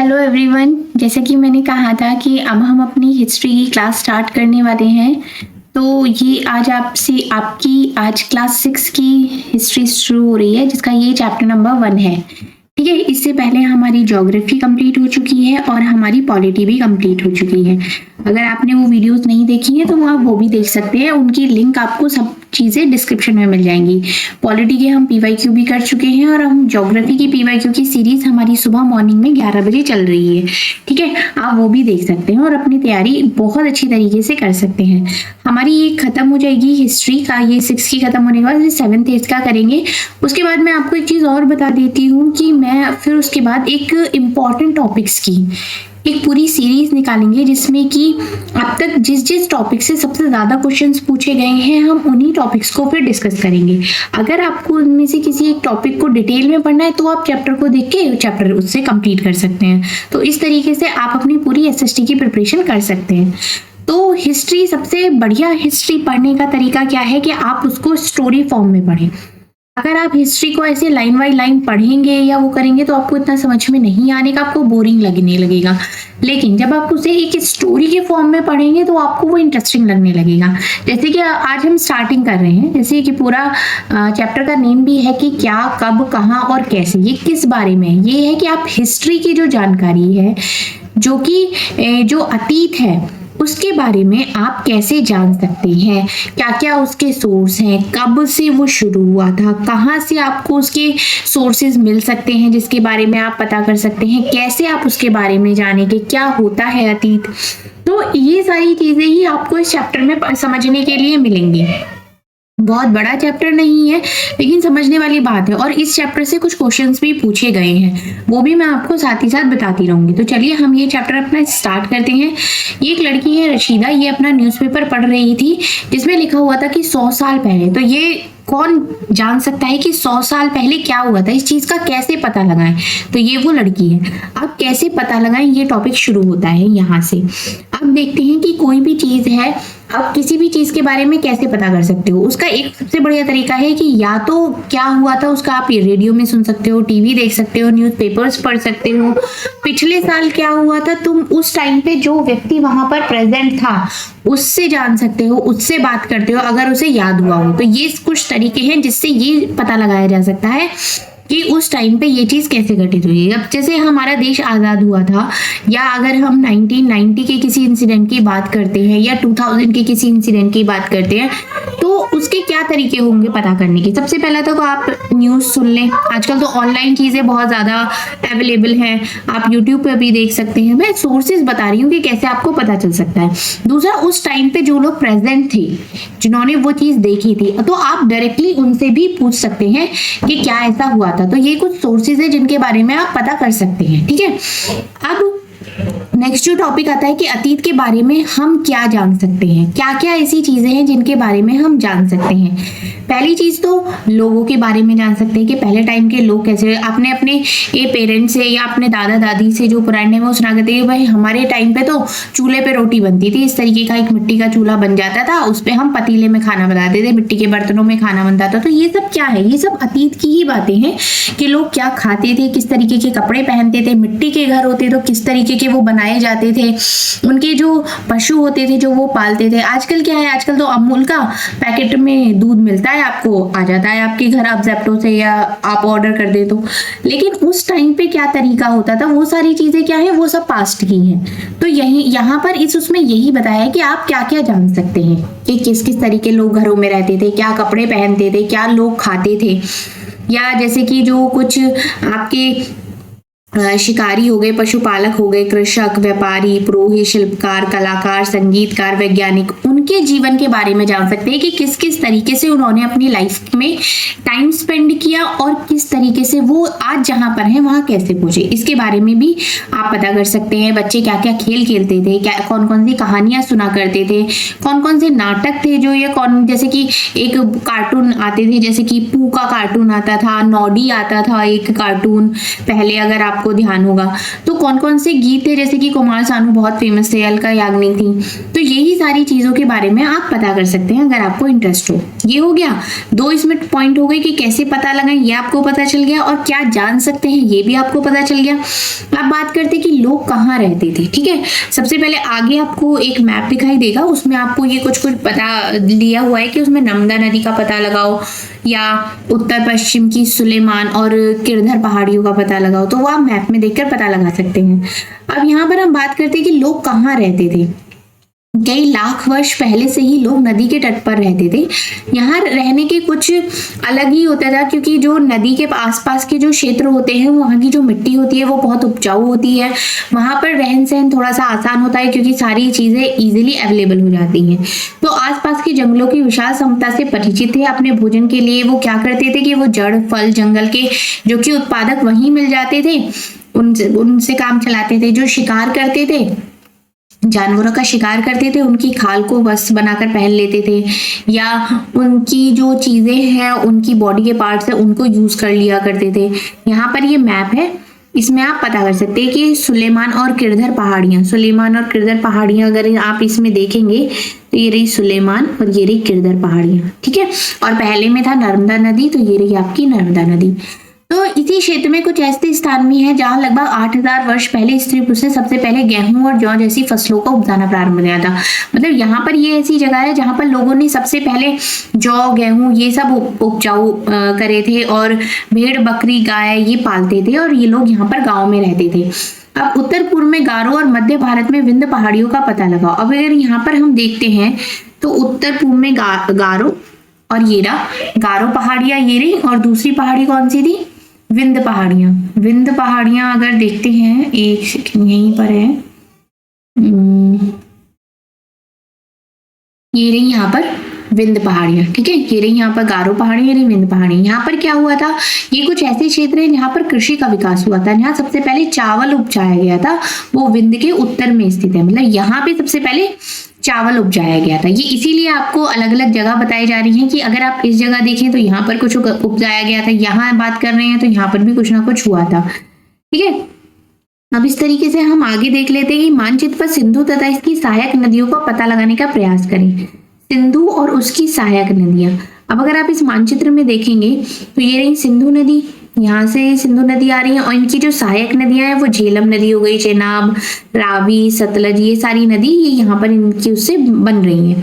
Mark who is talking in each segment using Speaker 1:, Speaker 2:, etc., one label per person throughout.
Speaker 1: Hello everyone. जैसे कि मैंने कहा था कि अब हम अपनी हिस्ट्री की क्लास स्टार्ट करने वाले हैं। तो ये आज आपसे आपकी आज क्लास 6 की हिस्ट्री शुरू हो रही है, जिसका ये चैप्टर नंबर 1 है। ठीक है, इससे पहले हमारी ज्योग्राफी कंप्लीट हो चुकी है और हमारी पॉलिटी भी कंप्लीट हो चुकी है। अगर आपने वो वीडियोस नहीं देखी है तो आप वो भी देख सकते हैं, उनकी लिंक आपको सब चीज़ें डिस्क्रिप्शन में मिल जाएंगी। पॉलिटी के हम पीवाईक्यू भी कर चुके हैं और हम ज्योग्राफी की पीवाईक्यू की सीरीज हमारी सुबह मॉर्निंग में 11 बजे चल रही है। ठीक है, आप वो भी देख सकते हैं और अपनी तैयारी बहुत अच्छी तरीके से कर सकते हैं। हमारी ये खत्म हो जाएगी हिस्ट्री का, ये 6 की खत्म होने के बाद 7th 8th का करेंगे। उसके बाद मैं आपको एक चीज़ और बता देती हूँ कि मैं फिर उसके बाद एक इम्पॉर्टेंट टॉपिक्स की एक पूरी सीरीज निकालेंगे, जिसमें कि अब तक जिस जिस टॉपिक से सबसे ज़्यादा क्वेश्चंस पूछे गए हैं हम उन्हीं टॉपिक्स को फिर डिस्कस करेंगे। अगर आपको उनमें से किसी एक टॉपिक को डिटेल में पढ़ना है तो आप चैप्टर को देख के चैप्टर उससे कंप्लीट कर सकते हैं। तो इस तरीके से आप अपनी पूरी एसएसटी की प्रिपरेशन कर सकते हैं। तो हिस्ट्री, सबसे बढ़िया हिस्ट्री पढ़ने का तरीका क्या है कि आप उसको स्टोरी फॉर्म में पढ़ें। अगर आप हिस्ट्री को ऐसे लाइन बाय लाइन पढ़ेंगे या वो करेंगे तो आपको इतना समझ में नहीं आने का, आपको बोरिंग लगने लगेगा। लेकिन जब आप उसे एक स्टोरी के फॉर्म में पढ़ेंगे तो आपको वो इंटरेस्टिंग लगने लगेगा। जैसे कि आज हम स्टार्टिंग कर रहे हैं, जैसे कि पूरा चैप्टर का नेम भी है कि क्या, कब, कहाँ और कैसे। ये किस बारे में है? ये है कि आप हिस्ट्री की जो जानकारी है, जो कि जो अतीत है उसके बारे में आप कैसे जान सकते हैं, क्या क्या उसके सोर्स हैं, कब से वो शुरू हुआ था, कहाँ से आपको उसके सोर्सेज मिल सकते हैं जिसके बारे में आप पता कर सकते हैं, कैसे आप उसके बारे में जानेंगे, क्या होता है अतीत। तो ये सारी चीजें ही आपको इस चैप्टर में समझने के लिए मिलेंगी। बहुत बड़ा चैप्टर नहीं है लेकिन समझने वाली बात है, और इस चैप्टर से कुछ क्वेश्चंस भी पूछे गए हैं, वो भी मैं आपको साथ ही साथ बताती रहूंगी। तो चलिए हम ये चैप्टर अपना स्टार्ट करते हैं। ये एक लड़की है रशीदा, ये अपना न्यूज़पेपर पढ़ रही थी जिसमें लिखा हुआ था कि 100 साल पहले। तो ये कौन जान सकता है कि 100 साल पहले क्या हुआ था, इस चीज का कैसे पता लगाएं? तो ये वो लड़की है। अब कैसे पता लगाएं, ये टॉपिक शुरू होता है यहाँ से। अब देखते हैं कि कोई भी चीज है, आप किसी भी चीज के बारे में कैसे पता कर सकते हो। उसका एक सबसे बढ़िया तरीका है कि या तो क्या हुआ था उसका आप रेडियो में सुन सकते हो, टीवी देख सकते हो, न्यूज़पेपर्स पढ़ सकते हो। पिछले साल क्या हुआ था, तुम उस टाइम पे जो व्यक्ति वहां पर प्रेजेंट था उससे जान सकते हो, उससे बात करते हो अगर उसे याद हुआ हो। तो ये कुछ तरीके हैं जिससे ये पता लगाया जा सकता है कि उस टाइम पे ये चीज कैसे घटित हुई। अब जैसे हमारा देश आजाद हुआ था, या अगर हम 1990 के किसी इंसिडेंट की बात करते हैं या 2000 के किसी इंसिडेंट की बात करते हैं, तो उसके क्या तरीके होंगे पता करने के। सबसे पहला तो आप न्यूज़ सुन लें। आजकल तो ऑनलाइन चीज़ें बहुत ज़्यादा अवेलेबल हैं, आप यूट्यूब पे भी देख सकते हैं। मैं सोर्सेज बता रही हूँ कि कैसे आपको पता चल सकता है। दूसरा, उस टाइम पे जो लोग प्रेजेंट थे, जिन्होंने वो चीज़ देखी थी, तो आप डायरेक्टली उनसे भी पूछ सकते हैं कि क्या ऐसा हुआ था। तो ये कुछ सोर्सेज है जिनके बारे में आप पता कर सकते हैं। ठीक है, अब नेक्स्ट जो टॉपिक आता है कि अतीत के बारे में हम क्या जान सकते हैं, क्या क्या ऐसी चीजें हैं जिनके बारे में हम जान सकते हैं। पहली चीज तो लोगों के बारे में जान सकते हैं कि पहले टाइम के लोग कैसे, अपने अपने ये पेरेंट्स से या अपने दादा दादी से जो पुराने वो सुना करते हैं भाई हमारे टाइम पे तो चूल्हे पे रोटी बनती थी, इस तरीके का एक मिट्टी का चूल्हा बन जाता था, उस पर हम पतीले में खाना बनाते थे, मिट्टी के बर्तनों में खाना बनता था। तो ये सब क्या है, ये सब अतीत की ही बातें हैं कि लोग क्या खाते थे, किस तरीके के कपड़े पहनते थे, मिट्टी के घर होते तो किस तरीके के वो बनाए जाते थे, उनके जो पशु होते थे जो वो पालते थे। आजकल क्या है, आजकल तो अमूल का पैकेट में दूध मिलता है, आपको आ जाता है आपके घर, आप ज़ेप्टो से या आप ऑर्डर कर दे तो। लेकिन उस टाइम पे क्या तरीका होता था, वो सारी चीजें क्या है, वो सब पास्ट की हैं। तो यही यहाँ पर इस उसमें यही बताया है कि आप क्या क्या जान सकते हैं कि किस किस तरीके लोग घरों में रहते थे, क्या कपड़े पहनते थे, क्या लोग खाते थे, या जैसे कि जो कुछ आपके शिकारी हो गए, पशुपालक हो गए, कृषक, व्यापारी, पुरोहित, शिल्पकार, कलाकार, संगीतकार, वैज्ञानिक, उनके जीवन के बारे में जान सकते हैं कि किस किस तरीके से उन्होंने अपनी लाइफ में टाइम स्पेंड किया और किस तरीके से वो आज जहां पर हैं वहां कैसे पहुंचे। इसके बारे में भी आप पता कर सकते हैं। बच्चे क्या क्या खेल खेलते थे, क्या कौन कौन सी कहानियां सुना करते थे, कौन कौन से नाटक थे जो ये कौन, जैसे कि एक कार्टून आते थे, जैसे कि पू का कार्टून आता था, नॉडी आता था एक कार्टून पहले, अगर आप आपको ध्यान होगा। तो कौन कौन से गीत थे, जैसे कि कुमार सानू बहुत फेमस थे, अलका याग्निक थी। तो यही सारी चीजों के बारे बारे में आप पता कर सकते हैं अगर आपको इंटरेस्ट हो। ये हो गया, 2 इसमें पॉइंट हो गए कि कैसे पता लगाएं, ये आपको पता चल गया, और क्या जान सकते हैं ये भी आपको पता चल गया। अब बात करते हैं कि लोग कहाँ रहते थे। ठीक है, सबसे पहले आगे आपको एक मैप दिखाई देगा, उसमें आपको ये कुछ पता लिया हुआ है कि उसमें नर्मदा नदी का पता लगाओ या उत्तर पश्चिम की सुलेमान और किरधर पहाड़ियों का पता लगाओ, तो वो आप मैप में देखकर पता लगा सकते हैं। अब यहाँ पर हम बात करते हैं कि लोग कहाँ रहते थे। कई लाख वर्ष पहले से ही लोग नदी के तट पर रहते थे। यहाँ रहने के कुछ अलग ही होता था, क्योंकि जो नदी के आसपास के जो क्षेत्र होते हैं वहाँ की जो मिट्टी होती है वो बहुत उपजाऊ होती है। वहाँ पर रहन सहन थोड़ा सा आसान होता है, क्योंकि सारी चीजें इजीली अवेलेबल हो जाती हैं। तो आसपास के जंगलों की विशाल क्षमता से परिचित थे। अपने भोजन के लिए वो क्या करते थे कि वो जड़ फल जंगल के जो कि उत्पादक वहीं मिल जाते थे, उनसे काम चलाते थे। जो शिकार करते थे, जानवरों का शिकार करते थे, उनकी खाल को वस्त्र बनाकर पहन लेते थे, या उनकी जो चीजें हैं, उनकी बॉडी के पार्ट्स हैं, उनको यूज कर लिया करते थे। यहाँ पर ये मैप है, इसमें आप पता कर सकते हैं कि सुलेमान और किरधर पहाड़ियां, सुलेमान और किरधर पहाड़ियां अगर आप इसमें देखेंगे तो ये रही सुलेमान और ये रही किरधर पहाड़ियां। ठीक है, और पहले में था नर्मदा नदी, तो ये रही आपकी नर्मदा नदी। तो इसी क्षेत्र में कुछ ऐसे स्थान भी हैं जहां लगभग 8000 वर्ष पहले स्त्री पुरुष ने सबसे पहले गेहूं और जौ जैसी फसलों को उपजाना प्रारंभ किया था। मतलब यहाँ पर ये ऐसी जगह है जहां पर लोगों ने सबसे पहले जौ गेहूं ये सब उपजाऊ करे थे, और भेड़ बकरी गाय ये पालते थे, और ये लोग यहाँ पर गाँव में रहते थे। अब उत्तर पूर्व में गारो और मध्य भारत में विंध्य पहाड़ियों का पता लगाओ। अब अगर यहाँ पर हम देखते हैं तो उत्तर पूर्व में गारो और ये रहा गारो पहाड़ियां ये रही, और दूसरी पहाड़ी कौन सी थी, विंध्य पहाड़ियां। विंध्य पहाड़ियां अगर देखते हैं, एक सेकंड यहीं पर है, ये रही यहाँ पर विंध्य पहाड़ियां। ठीक है, ये रही यहाँ पर गारो पहाड़ी, ये रही विंध्य पहाड़ी। यहाँ पर क्या हुआ था, ये कुछ ऐसे क्षेत्र हैं जहाँ पर कृषि का विकास हुआ था। यहाँ सबसे पहले चावल उपजाया गया था, वो विंध्य के उत्तर में स्थित है। मतलब यहाँ पे सबसे पहले चावल उपजाया गया था। ये इसीलिए आपको अलग अलग जगह बताई जा रही है कि अगर आप इस जगह देखें तो यहाँ पर कुछ उपजाया गया था, यहाँ बात कर रहे हैं तो यहाँ पर भी कुछ ना कुछ हुआ था। ठीक है, अब इस तरीके से हम आगे देख लेते हैं कि मानचित्र पर सिंधु तथा इसकी सहायक नदियों का पता लगाने का प्रयास करें। सिंधु और उसकी सहायक नदियां। अब अगर आप इस मानचित्र में देखेंगे तो ये रही सिंधु नदी, यहाँ से सिंधु नदी आ रही है, और इनकी जो सहायक नदियां हैं वो झेलम नदी हो गई, चेनाब, रावी, सतलज, ये सारी नदी ये यहाँ पर इनकी उससे बन रही है।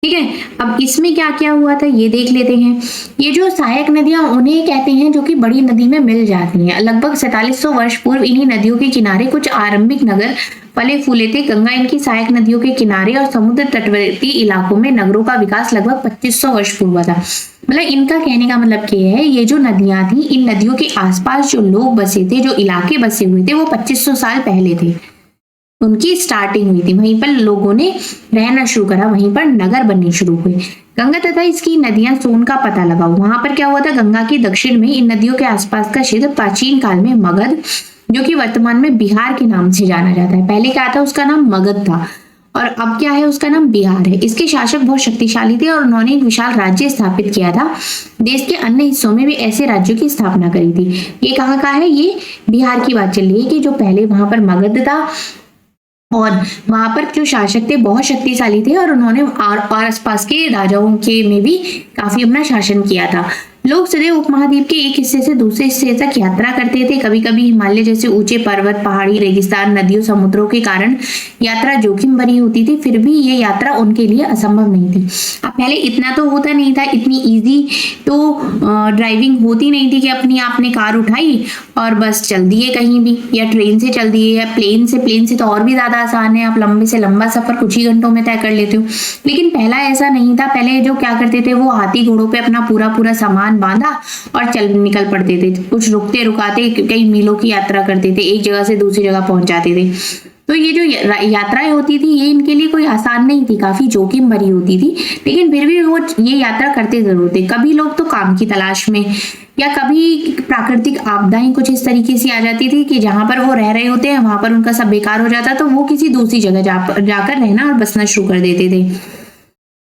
Speaker 1: ठीक है, अब इसमें क्या क्या हुआ था ये देख लेते हैं। ये जो सहायक नदियां उन्हें कहते हैं जो कि बड़ी नदी में मिल जाती हैं। लगभग 4700 वर्ष पूर्व इन्हीं नदियों के किनारे कुछ आरंभिक नगर फले फूले थे। गंगा इनकी सहायक नदियों के किनारे और समुद्र तटवर्ती इलाकों में नगरों का विकास लगभग 2500 वर्ष पूर्व हुआ था। मतलब इनका कहने का मतलब क्या है, ये जो नदियां थी, इन नदियों के आसपास जो लोग बसे थे, जो इलाके बसे हुए थे, वो 2500 साल पहले थे, उनकी स्टार्टिंग हुई थी। वहीं पर लोगों ने रहना शुरू करा, वहीं पर नगर बनने शुरू हुए। गंगा तथा इसकी नदियां सोन का पता लगाओ। वहां पर क्या हुआ था, गंगा के दक्षिण में इन नदियों के आसपास का क्षेत्र प्राचीन काल में मगध, जो कि वर्तमान में बिहार के नाम से जाना जाता है, पहले क्या था उसका नाम मगध था, और अब क्या है उसका नाम बिहार है। इसके शासक बहुत शक्तिशाली थे और उन्होंने एक विशाल राज्य स्थापित किया था। देश के अन्य हिस्सों में भी ऐसे राज्यों की स्थापना करी थी। ये कहाँ का है, ये बिहार की बात चल रही है कि जो पहले वहां पर मगध था और वहां पर जो शासक थे बहुत शक्तिशाली थे, और उन्होंने आसपास के राजाओं के में भी काफी अपना शासन किया था। लोग सदैव उपमहाद्वीप के एक हिस्से से दूसरे हिस्से तक यात्रा करते थे। कभी कभी हिमालय जैसे ऊंचे पर्वत, पहाड़ी, रेगिस्तान, नदियों, समुद्रों के कारण यात्रा जोखिम भरी होती थी, फिर भी ये यात्रा उनके लिए असंभव नहीं थी। अब पहले इतना तो होता नहीं था, इतनी इजी तो ड्राइविंग होती नहीं थी कि अपनी आपने कार उठाई और बस चल दिए कहीं भी, या ट्रेन से चल दिए, या प्लेन से तो और भी ज्यादा आसान है, आप लंबे से लंबा सफर कुछ ही घंटों में तय कर लेते हो। लेकिन पहला ऐसा नहीं था। पहले जो क्या करते थे, वो हाथी घोड़ों पे अपना पूरा सामान बांधा और चल निकल पड़ते थे। कुछ रुकते रुकाते कई मीलों की यात्रा करते थे, एक जगह से दूसरी जगह पहुंच जाते थे। तो ये जो यात्राएं होती थी ये इनके लिए कोई आसान नहीं थी, काफी जोखिम भरी होती थी, लेकिन फिर भी वो ये यात्रा करते जरूर थे। कभी लोग तो काम की तलाश में, या कभी प्राकृतिक आपदाएं कुछ इस तरीके से आ जाती थी कि जहां पर वो रह रहे होते हैं वहां पर उनका सब बेकार हो जाता, तो वो किसी दूसरी जगह जाकर रहना और बसना शुरू कर देते थे।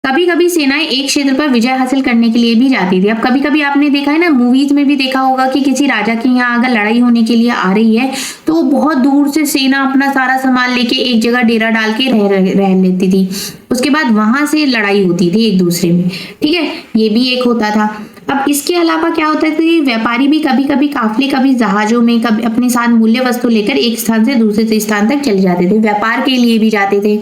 Speaker 1: कभी कभी सेनाएं एक क्षेत्र पर विजय हासिल करने के लिए भी जाती थी। अब कभी कभी आपने देखा है ना, मूवीज में भी देखा होगा कि किसी राजा के यहाँ अगर लड़ाई होने के लिए आ रही है तो वो बहुत दूर से सेना अपना सारा सामान लेके एक जगह डेरा डाल के रह लेती थी, उसके बाद वहां से लड़ाई होती थी एक दूसरे में। ठीक है, ये भी एक होता था। अब इसके अलावा क्या होता है कि व्यापारी भी कभी कभी काफले, कभी जहाजों में, कभी अपने साथ मूल्य वस्तु लेकर एक स्थान से दूसरे स्थान तक चले जाते थे। व्यापार के लिए भी जाते थे,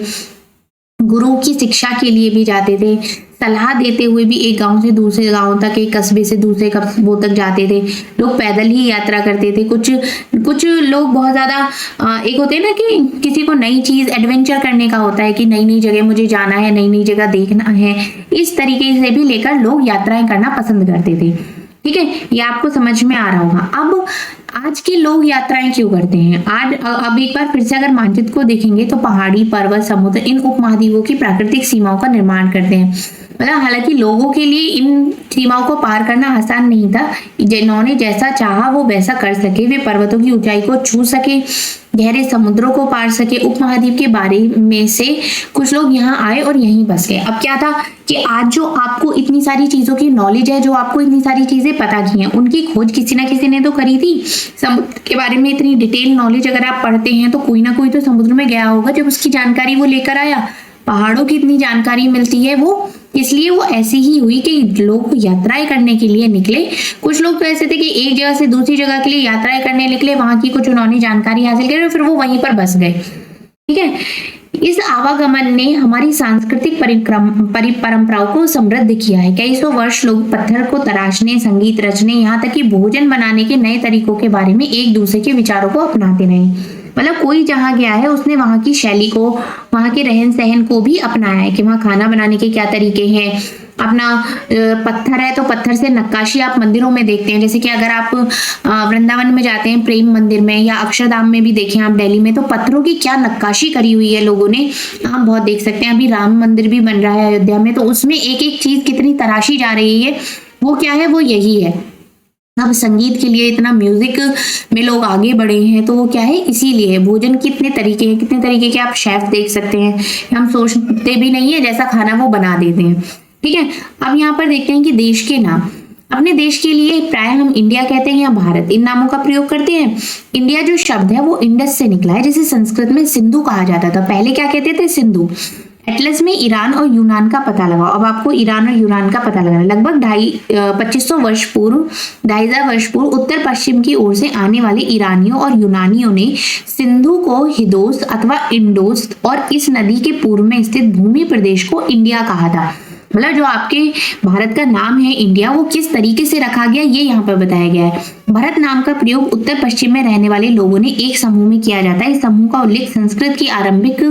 Speaker 1: गुरु की शिक्षा के लिए भी जाते थे, सलाह देते हुए भी एक गांव से दूसरे गांव तक, एक कस्बे से दूसरे कस्बों तक जाते थे। लोग पैदल ही यात्रा करते थे। कुछ लोग बहुत ज्यादा एक होते हैं ना कि किसी को नई चीज एडवेंचर करने का होता है कि नई नई जगह मुझे जाना है, नई नई जगह देखना है, इस तरीके से भी लेकर लोग यात्राएं करना पसंद करते थे। ठीक है, ये आपको समझ में आ रहा होगा। अब आज के लोग यात्राएं क्यों करते हैं? आज अब एक बार फिर से अगर मानचित्र को देखेंगे तो पहाड़ी, पर्वत, समुद्र, इन उपमहाद्वीपों की प्राकृतिक सीमाओं का निर्माण करते हैं। मतलब हालांकि लोगों के लिए इन सीमाओं को पार करना आसान नहीं था। जिन्होंने जैसा चाहा वो वैसा कर सके, वे पर्वतों की ऊंचाई को छू सके, गहरे समुद्रों को पार सके। उपमहाद्वीप के बारे में से कुछ लोग यहाँ आए और यहीं बस गए। अब क्या था कि आज जो आपको इतनी सारी चीजों की नॉलेज है, जो आपको इतनी सारी चीजें पता की हैं, उनकी खोज किसी ना किसी ने तो करी थी। समुद्र के बारे में इतनी डिटेल नॉलेज अगर आप पढ़ते हैं तो कोई ना कोई तो समुद्र में गया होगा, जब उसकी जानकारी वो लेकर आया। पहाड़ों की इतनी जानकारी मिलती है वो, इसलिए वो ऐसी ही हुई कि लोग यात्राएं करने के लिए निकले। कुछ लोग तो ऐसे थे कि एक जगह से दूसरी जगह के लिए यात्राएं करने निकले, वहां की कुछ उन्होंने जानकारी हासिल करी और फिर वो वहीं पर बस गए। ठीक है, इस आवागमन ने हमारी सांस्कृतिक परंपराओं को समृद्ध किया है। कई सौ वर्ष लोग पत्थर को तराशने, संगीत रचने, यहाँ तक कि भोजन बनाने के नए तरीकों के बारे में एक दूसरे के विचारों को अपनाते रहे। मतलब कोई जहाँ गया है उसने वहां की शैली को, वहां के रहन सहन को भी अपनाया है कि वहां खाना बनाने के क्या तरीके हैं। अपना पत्थर है तो पत्थर से नक्काशी आप मंदिरों में देखते हैं। जैसे कि अगर आप वृंदावन में जाते हैं, प्रेम मंदिर में, या अक्षरधाम में भी देखें आप दिल्ली में, तो पत्थरों की क्या नक्काशी करी हुई है लोगों ने, आप बहुत देख सकते हैं। अभी राम मंदिर भी बन रहा है अयोध्या में, तो उसमें एक एक चीज कितनी तराशी जा रही है। वो क्या है? वो यही है। अब संगीत के लिए इतना म्यूजिक में लोग आगे बढ़े हैं तो वो क्या है? इसीलिए। भोजन कितने तरीके हैं, कितने तरीके के आप शेफ देख सकते हैं, हम सोचते भी नहीं है जैसा खाना वो बना देते हैं। ठीक है, अब यहाँ पर देखते हैं कि देश के नाम। अपने देश के लिए प्राय हम इंडिया कहते हैं या भारत, इन नामों का प्रयोग करते हैं। इंडिया जो शब्द है वो इंडस से निकला है, जिसे संस्कृत में सिंधु कहा जाता था। पहले क्या कहते थे? सिंधु। एटलस में ईरान और यूनान का पता लगाओ। अब आपको ईरान और यूनान का पता लगाना। लगभग 2500 वर्ष पूर्व, 2500 वर्ष पूर्व उत्तर पश्चिम की ओर से आने वाले ईरानियों और यूनानियों ने सिंधु को हिदोस अथवा इंडोस और इस नदी के पूर्व में स्थित भूमि प्रदेश को इंडिया कहा था। मतलब जो आपके भारत का नाम है इंडिया, वो किस तरीके से रखा गया ये यहाँ पर बताया गया है। भारत नाम का प्रयोग उत्तर पश्चिम में रहने वाले लोगों ने एक समूह में किया जाता है। इस समूह का उल्लेख संस्कृत की आरंभिक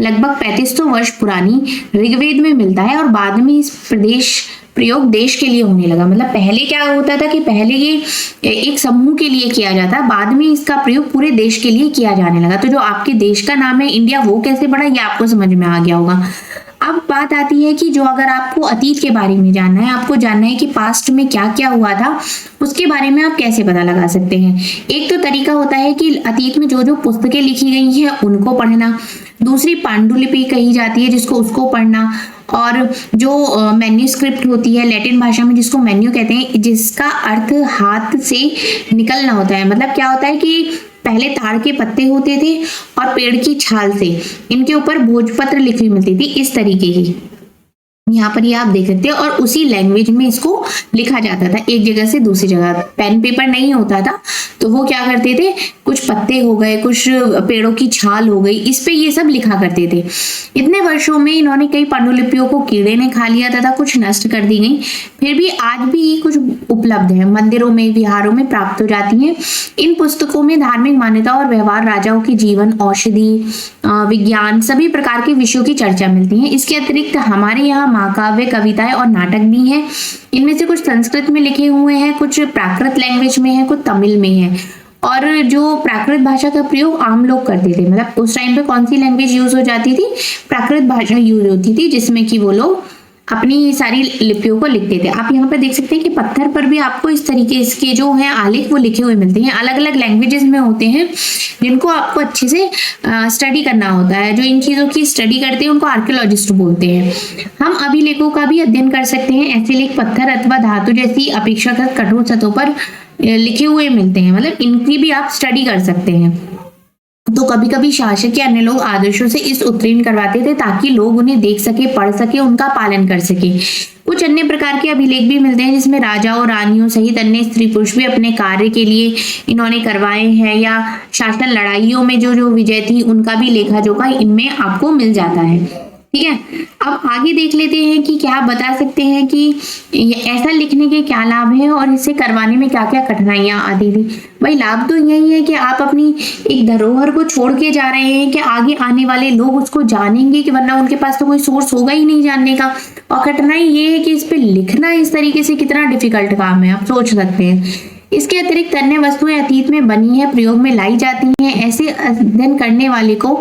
Speaker 1: लगभग 3500 वर्ष पुरानी ऋग्वेद में मिलता है और बाद में इस प्रयोग देश के लिए होने लगा। मतलब पहले क्या होता था कि पहले ये एक समूह के लिए किया जाता, बाद में इसका प्रयोग पूरे देश के लिए किया जाने लगा। तो जो आपके देश का नाम है इंडिया, वो कैसे बढ़ा ये आपको समझ में आ गया होगा। अब बात आती है कि जो अगर आपको अतीत के बारे में जानना है, आपको जानना है कि पास्ट में क्या क्या हुआ था, उसके बारे में आप कैसे पता लगा सकते हैं। एक तो तरीका होता है कि अतीत में जो जो पुस्तकें लिखी गई हैं उनको पढ़ना। दूसरी पांडुलिपि कही जाती है जिसको, उसको पढ़ना। और जो मैन्यूस्क्रिप्ट होती है लैटिन भाषा में, जिसको मेन्यू कहते हैं, जिसका अर्थ हाथ से निकलना होता है। मतलब क्या होता है कि पहले ताड़ के पत्ते होते थे और पेड़ की छाल से इनके ऊपर भोजपत्र लिखी मिलती थी, इस तरीके की। यहाँ पर ये आप देख सकते हैं, और उसी लैंग्वेज में इसको लिखा जाता था एक जगह से दूसरी जगह। पेन पेपर नहीं होता था तो वो क्या करते थे, कुछ पत्ते हो गए, कुछ पेड़ों की छाल हो गई, इस पे ये सब लिखा करते थे। इतने वर्षों में इन्होंने कई पांडुलिपियों को कीड़े ने खा लिया तथा कुछ नष्ट कर दी गई। फिर भी आज भी ये कुछ उपलब्ध है, मंदिरों में, विहारों में प्राप्त हो जाती हैं। इन पुस्तकों में धार्मिक मान्यता और व्यवहार, राजाओं के जीवन, औषधि, विज्ञान, सभी प्रकार के विषयों की चर्चा मिलती है। इसके अतिरिक्त हमारे यहाँ महाकाव्य, कविताएं और नाटक भी हैं। इनमें से कुछ संस्कृत में लिखे हुए हैं, कुछ प्राकृत लैंग्वेज में है, कुछ तमिल में है। और जो प्राकृत भाषा का प्रयोग आम लोग करते थे, मतलब उस टाइम पे कौन सी लैंग्वेज यूज हो जाती थी? प्राकृत भाषा यूज होती थी, जिसमें कि वो लोग अपनी सारी लिपियों को लिखते थे। आप यहाँ पर देख सकते हैं कि पत्थर पर भी आपको इस तरीके के जो है आलेख वो लिखे हुए मिलते हैं। अलग अलग लैंग्वेजेस में होते हैं जिनको आपको अच्छे से स्टडी करना होता है। जो इन चीज़ों की स्टडी करते हैं उनको आर्कियोलॉजिस्ट बोलते हैं। हम अभिलेखों का भी अध्ययन कर सकते हैं। ऐसे लेख पत्थर अथवा धातु जैसी अपेक्षाकृत कठोर सतहों पर लिखे हुए मिलते हैं, मतलब इनकी भी आप स्टडी कर सकते हैं। तो कभी कभी शासक या अन्य लोग आदर्शों से इस उत्तीर्ण करवाते थे ताकि लोग उन्हें देख सके, पढ़ सके, उनका पालन कर सके। कुछ अन्य प्रकार के अभिलेख भी मिलते हैं जिसमें राजाओं, रानियों सहित अन्य स्त्री पुरुष भी अपने कार्य के लिए इन्होंने करवाए हैं, या शासन लड़ाइयों में जो जो विजय थी उनका भी लेखा जोखा इनमें आपको मिल जाता है। ठीक है, अब आगे देख लेते हैं कि क्या आप बता सकते हैं कि ऐसा लिखने के क्या लाभ हैं और इसे करवाने में क्या क्या कठिनाइयां आती थी। भाई लाभ तो यही है कि आप अपनी एक धरोहर को छोड़ के जा रहे हैं कि आगे आने वाले लोग उसको जानेंगे, कि वरना उनके पास तो कोई सोर्स होगा ही नहीं जानने का। और कठिनाई ये है कि इस पे लिखना इस तरीके से कितना डिफिकल्ट काम है, आप सोच सकते हैं। इसके अतिरिक्त अन्य वस्तुएं अतीत में बनी है, प्रयोग में लाई जाती हैं। ऐसे अध्ययन करने वाले को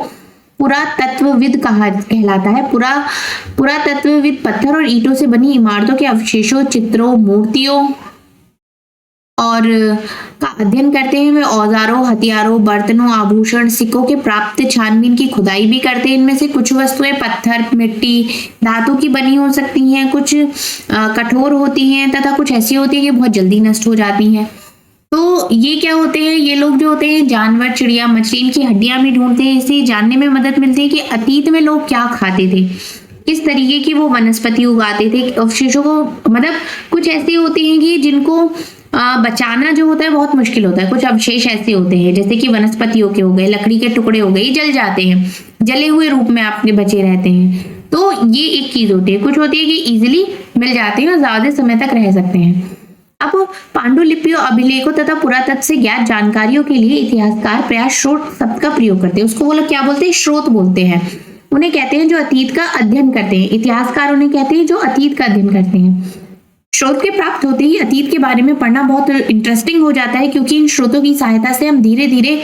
Speaker 1: पुरातत्वविद कहलाता है। पुरातत्वविद पत्थर और ईंटों से बनी इमारतों के अवशेषों, चित्रों, मूर्तियों और का अध्ययन करते हैं। वे औजारों, हथियारों, बर्तनों, आभूषण, सिक्कों के प्राप्त छानबीन की खुदाई भी करते हैं। इनमें से कुछ वस्तुएं पत्थर, मिट्टी, धातु की बनी हो सकती हैं, कुछ कठोर होती हैं तथा कुछ ऐसी होती है कि बहुत जल्दी नष्ट हो जाती हैं। तो ये क्या होते हैं, ये लोग जो होते हैं जानवर, चिड़िया, मछली, इनकी हड्डियां भी ढूंढते हैं। इससे जानने में मदद मिलती है कि अतीत में लोग क्या खाते थे, किस तरीके की वो वनस्पति उगाते थे। अवशेषों को मतलब कुछ ऐसे होते हैं कि जिनको बचाना जो होता है बहुत मुश्किल होता है। कुछ अवशेष ऐसे होते हैं जैसे कि वनस्पतियों के हो गए, लकड़ी के टुकड़े हो गए, जल जाते हैं, जले हुए रूप में आपके बचे रहते हैं। तो ये एक चीज होती है। कुछ होती है कि इजिली मिल जाते हैं और ज्यादा समय तक रह सकते हैं। अब पांडुलिपियों, अभिलेखों तथा पुरातत्व से ज्ञात जानकारियों के लिए इतिहासकार प्रायः स्रोत शब्द का प्रयोग करते हैं। उसको वो लोग क्या बोलते हैं, स्रोत बोलते हैं। उन्हें कहते हैं जो अतीत का अध्ययन करते हैं। इतिहासकार उन्हें कहते हैं जो अतीत का अध्ययन करते हैं। स्रोत के प्राप्त होते ही अतीत के बारे में पढ़ना बहुत इंटरेस्टिंग हो जाता है, क्योंकि इन स्रोतों की सहायता से हम धीरे धीरे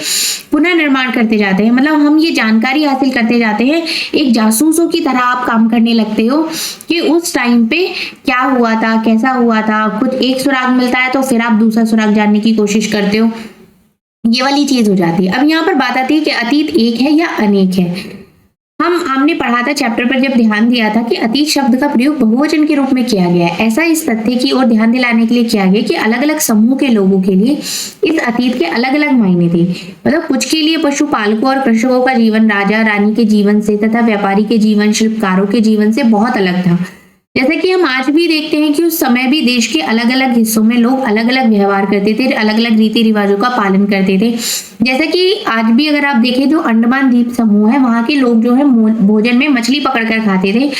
Speaker 1: पुनर्निर्माण करते जाते हैं। मतलब हम ये जानकारी हासिल करते जाते हैं। एक जासूसों की तरह आप काम करने लगते हो कि उस टाइम पे क्या हुआ था, कैसा हुआ था। कुछ एक सुराग मिलता है तो फिर आप दूसरा सुराग जानने की कोशिश करते हो, ये वाली चीज हो जाती है। अब यहाँ पर बात आती है कि अतीत एक है या अनेक है। हमने पढ़ा था चैप्टर पर जब ध्यान दिया था कि अतीत शब्द का प्रयोग बहुवचन के रूप में किया गया है। ऐसा इस तथ्य की ओर ध्यान दिलाने के लिए किया गया कि अलग अलग समूह के लोगों के लिए इस अतीत के अलग अलग मायने थे। मतलब कुछ के लिए पशुपालकों और कृषकों का जीवन राजा रानी के जीवन से तथा व्यापारी के जीवन, शिल्पकारों के जीवन से बहुत अलग था। जैसे कि हम आज भी देखते हैं कि उस समय भी देश के अलग अलग हिस्सों में लोग अलग अलग व्यवहार करते थे, अलग अलग रीति रिवाजों का पालन करते थे। जैसे कि आज भी अगर आप देखें जो अंडमान द्वीप समूह है, वहां के लोग जो है भोजन में मछली पकड़कर खाते थे,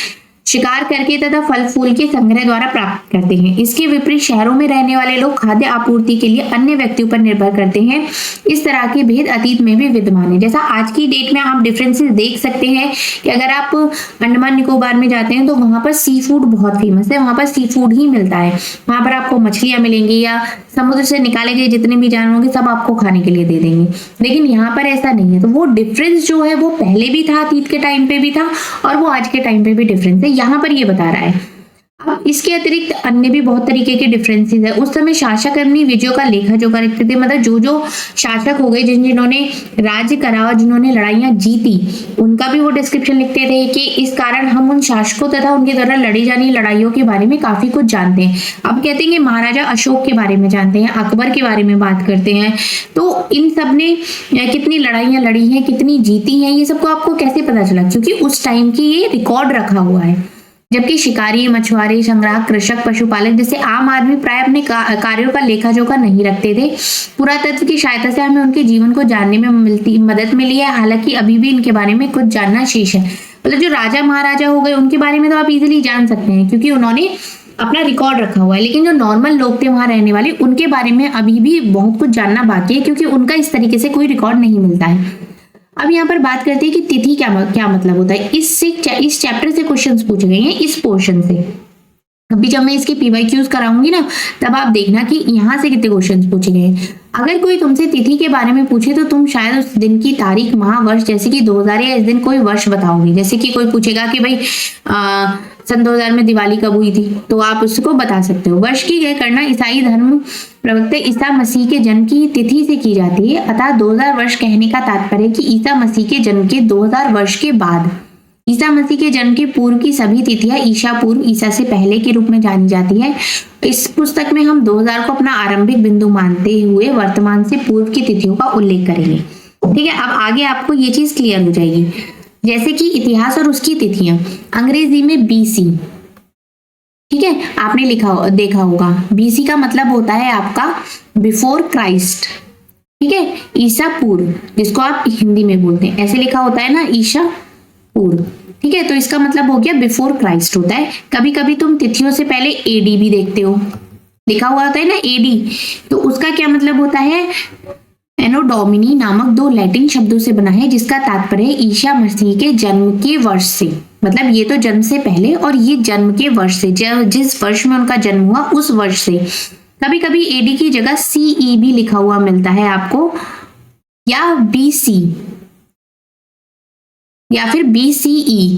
Speaker 1: शिकार करके तथा फल फूल के संग्रह द्वारा प्राप्त करते हैं। इसके विपरीत शहरों में रहने वाले लोग खाद्य आपूर्ति के लिए अन्य व्यक्तियों पर निर्भर करते हैं। इस तरह के भेद अतीत में भी विद्यमान है। जैसा आज की डेट में आप डिफरेंसेस देख सकते हैं कि अगर आप अंडमान निकोबार में जाते हैं तो वहां पर सी फूड बहुत फेमस है, वहां पर सी फूड ही मिलता है। वहां पर आपको मछलियां मिलेंगी या समुद्र से निकाले गए जितने भी जानवर होंगे सब आपको खाने के लिए दे देंगे। लेकिन यहाँ पर ऐसा नहीं है। तो वो डिफरेंस जो है वो पहले भी था, अतीत के टाइम पे भी था, और वो आज के टाइम पे भी डिफरेंस है, यहाँ पर ये बता रहा है। अब इसके अतिरिक्त अन्य भी बहुत तरीके के डिफरेंसेस है। उस समय शासक अपनी विजयों का लेखा जोखा रखते थे। मतलब जो जो शासक हो गए, जिन्होंने राज्य करा और जिन्होंने लड़ाइयां जीती, उनका भी वो डिस्क्रिप्शन लिखते थे कि इस कारण हम उन शासकों तथा उनके द्वारा लड़ी जाने लड़ाइयों के बारे में काफी कुछ जानते हैं। अब कहते हैं कि महाराजा अशोक के बारे में जानते हैं, अकबर के बारे में बात करते हैं। तो इन सब ने कितनी लड़ाइयां लड़ी हैं, कितनी जीती हैं, ये सबको आपको कैसे पता चला? क्योंकि उस टाइम की ये रिकॉर्ड रखा हुआ है। जबकि शिकारी, मछुआरे, संग्राहक, कृषक, पशुपालक जैसे आम आदमी प्राय अपने कार्यों का लेखा जोखा नहीं रखते थे। पुरातत्व की सहायता से हमें उनके जीवन को जानने में मदद मिली है। हालांकि अभी भी इनके बारे में कुछ जानना शेष है। मतलब जो राजा महाराजा हो गए उनके बारे में तो आप इजीली जान सकते हैं क्योंकि उन्होंने अपना रिकॉर्ड रखा हुआ है। लेकिन जो नॉर्मल लोग थे वहां रहने वाले, उनके बारे में अभी भी बहुत कुछ जानना बाकी है क्योंकि उनका इस तरीके से कोई रिकॉर्ड नहीं मिलता है। अब यहाँ पर बात करते हैं कि तिथि क्या मतलब होता है। इस चैप्टर से क्वेश्चंस पूछे गए हैं, इस पोर्शन से। अभी जब मैं इसके PYQs कराऊंगी ना, तब आप देखना कि यहाँ से कितने क्वेश्चंस पूछे गए हैं। अगर कोई तुमसे तिथि के बारे में पूछे तो तुम शायद उस दिन की तारीख, माह, वर्ष, जैसे कि 2000 या इस दिन कोई वर्ष बताओगे। जैसे कि कोई पूछेगा कि भाई सन 2000 में दिवाली कब हुई थी, तो आप उसको बता सकते हो। वर्ष की गणना ईसाई धर्म प्रवक्ता ईसा मसीह के जन्म की तिथि से की जाती है, अतः 2000 वर्ष कहने का तात्पर्य कि ईसा मसीह के जन्म के 2000 वर्ष के बाद। ईसा मसीह के जन्म के पूर्व की सभी तिथियां ईसा पूर्व, ईसा से पहले के रूप में जानी जाती है। इस पुस्तक में हम 2000 को अपना आरंभिक बिंदु मानते हुए वर्तमान से पूर्व की तिथियों का उल्लेख करेंगे। ठीक है, अब आगे आपको ये चीज क्लियर हो जाएगी। जैसे कि इतिहास और उसकी तिथियां, अंग्रेजी में बीसी, ठीक है, आपने देखा होगा। बीसी का मतलब होता है आपका बिफोर क्राइस्ट, ठीक है, ईसा पूर्व, जिसको आप हिंदी में बोलते हैं, ऐसे लिखा होता है ना, ईसा पूर्व, ठीक है, तो इसका मतलब हो गया बिफोर क्राइस्ट होता है। कभी कभी तुम तिथियों से पहले एडी भी देखते हो, लिखा हुआ होता है ना एडी, तो उसका क्या मतलब होता है, एनो डोमिनी नामक दो लैटिन शब्दों से बना है, जिसका तात्पर्य ईसा मसीह के जन्म के वर्ष से, मतलब ये तो जन्म से पहले और ये जन्म के वर्ष से, जिस वर्ष में उनका जन्म हुआ उस वर्ष से। कभी कभी एडी की जगह सीई भी लिखा हुआ मिलता है आपको, या बीसी, या फिर बीसीई।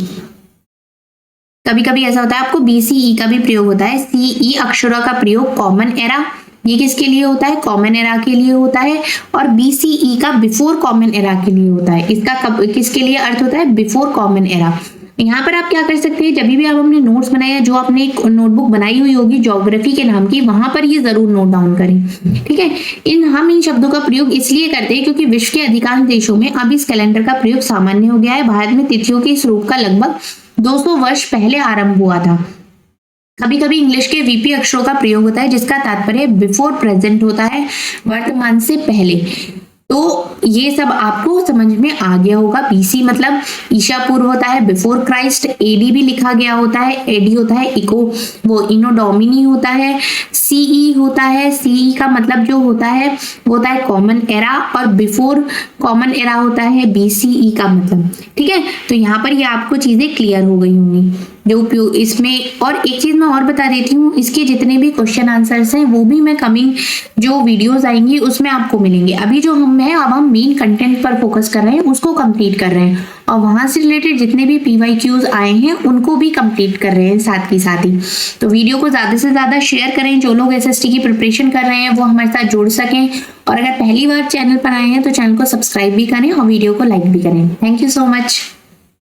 Speaker 1: कभी कभी ऐसा होता है आपको बीसीई का भी प्रयोग होता है। सीई अक्षरों का प्रयोग कॉमन एरा, ये किसके लिए होता है, कॉमन एरा के लिए होता है, और बीसीई का बिफोर कॉमन एरा के लिए होता है। इसका किसके लिए अर्थ होता है, बिफोर कॉमन एरा। यहाँ पर आप क्या कर सकते हैं, जब भी आप अपने नोट्स बनाए, जो आपने एक नोटबुक बनाई हुई होगी ज्योग्राफी के नाम की, वहां पर ये जरूर नोट डाउन करें, ठीक है। हम इन शब्दों का प्रयोग इसलिए करते हैं क्योंकि विश्व के अधिकांश देशों में अब इस कैलेंडर का प्रयोग सामान्य हो गया है। भारत में तिथियों के इस रूप का लगभग 200 वर्ष पहले आरंभ हुआ था। कभी कभी इंग्लिश के वीपी अक्षरों का प्रयोग होता है, जिसका तात्पर्य बिफोर प्रेजेंट होता है, वर्तमान से पहले। तो ये सब आपको समझ में आ गया होगा। बीसी मतलब ईसा पूर्व होता है, बिफोर क्राइस्ट। एडी भी लिखा गया होता है, एडी होता है इको, वो इनो डोमिनी होता है। सीई होता है, सीई का मतलब जो होता है वो होता है कॉमन एरा, और बिफोर कॉमन एरा होता है बीसीई का मतलब, ठीक है। तो यहाँ पर ये आपको चीजें क्लियर हो गई होंगी जो उपयोग इसमें। और एक चीज मैं और बता देती हूँ, इसके जितने भी क्वेश्चन आंसर्स हैं वो भी मैं कमिंग जो वीडियोस आएंगी उसमें आपको मिलेंगे। अभी जो अब हम मेन कंटेंट पर फोकस कर रहे हैं, उसको कंप्लीट कर रहे हैं, और वहां से रिलेटेड जितने भी PYQs आए हैं उनको भी कंप्लीट कर रहे हैं साथ के साथ ही। तो वीडियो को ज्यादा से ज्यादा शेयर करें, जो लोग SST की प्रिपरेशन कर रहे हैं वो हमारे साथ जुड़ सकें। और अगर पहली बार चैनल पर आए हैं तो चैनल को सब्सक्राइब भी करें और वीडियो को लाइक भी करें। Thank you so much.